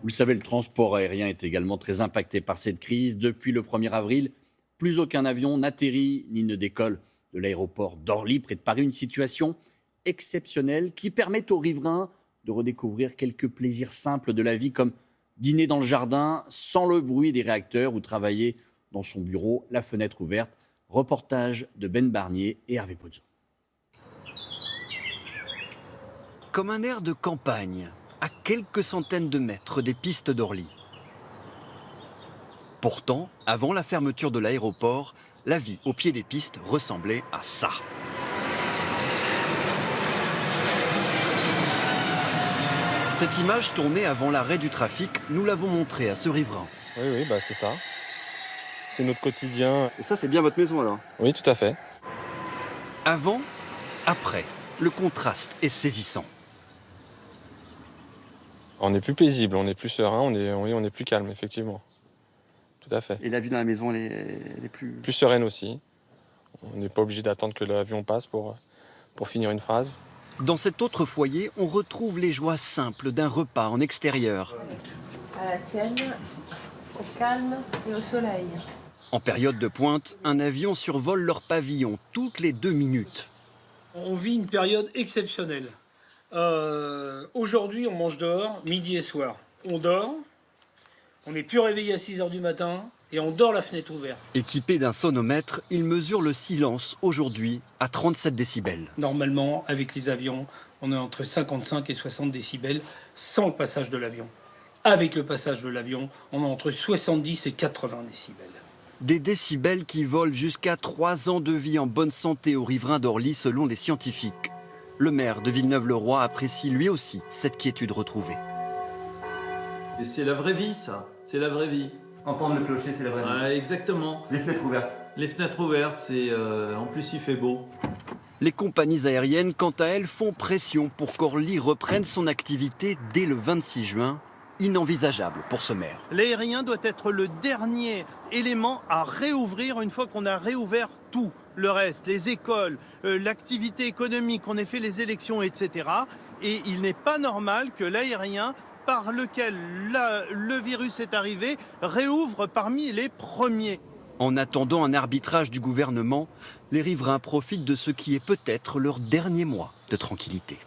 Vous le savez, le transport aérien est également très impacté par cette crise. Depuis le 1er avril, plus aucun avion n'atterrit ni ne décolle de l'aéroport d'Orly, près de Paris. Une situation exceptionnelle qui permet aux riverains de redécouvrir quelques plaisirs simples de la vie, comme dîner dans le jardin sans le bruit des réacteurs ou travailler dans son bureau, la fenêtre ouverte. Reportage de Ben Barnier et Hervé Pozzo. Comme un air de campagne, à quelques centaines de mètres des pistes d'Orly. Pourtant, avant la fermeture de l'aéroport, la vie au pied des pistes ressemblait à ça. Cette image tournée avant l'arrêt du trafic, nous l'avons montrée à ce riverain. Oui, c'est ça. C'est notre quotidien. Et ça, c'est bien votre maison alors? Oui, tout à fait. Avant, après, le contraste est saisissant. On est plus paisible, on est plus serein, on est plus calme, effectivement. Tout à fait. Et la vie dans la maison, elle est plus... Plus sereine aussi. On n'est pas obligé d'attendre que l'avion passe pour finir une phrase. Dans cet autre foyer, on retrouve les joies simples d'un repas en extérieur. À la tienne, au calme et au soleil. En période de pointe, un avion survole leur pavillon toutes les 2 minutes. On vit une période exceptionnelle. Aujourd'hui, on mange dehors, midi et soir. On dort, on n'est plus réveillé à 6 h du matin et on dort la fenêtre ouverte. Équipé d'un sonomètre, il mesure le silence aujourd'hui à 37 décibels. Normalement, avec les avions, on est entre 55 et 60 décibels sans le passage de l'avion. Avec le passage de l'avion, on est entre 70 et 80 décibels. Des décibels qui volent jusqu'à 3 ans de vie en bonne santé aux riverains d'Orly selon les scientifiques. Le maire de Villeneuve-le-Roi apprécie lui aussi cette quiétude retrouvée. Et c'est la vraie vie, ça. C'est la vraie vie. Entendre le clocher, c'est la vraie vie. Exactement. Les fenêtres ouvertes. Les fenêtres ouvertes, en plus il fait beau. Les compagnies aériennes, quant à elles, font pression pour qu'Orly reprenne son activité dès le 26 juin. Inenvisageable pour ce maire. L'aérien doit être le dernier élément à réouvrir une fois qu'on a réouvert tout. Le reste, les écoles, l'activité économique, on ait fait les élections, etc. Et il n'est pas normal que l'aérien, par lequel le virus est arrivé, réouvre parmi les premiers. En attendant un arbitrage du gouvernement, les riverains profitent de ce qui est peut-être leur dernier mois de tranquillité.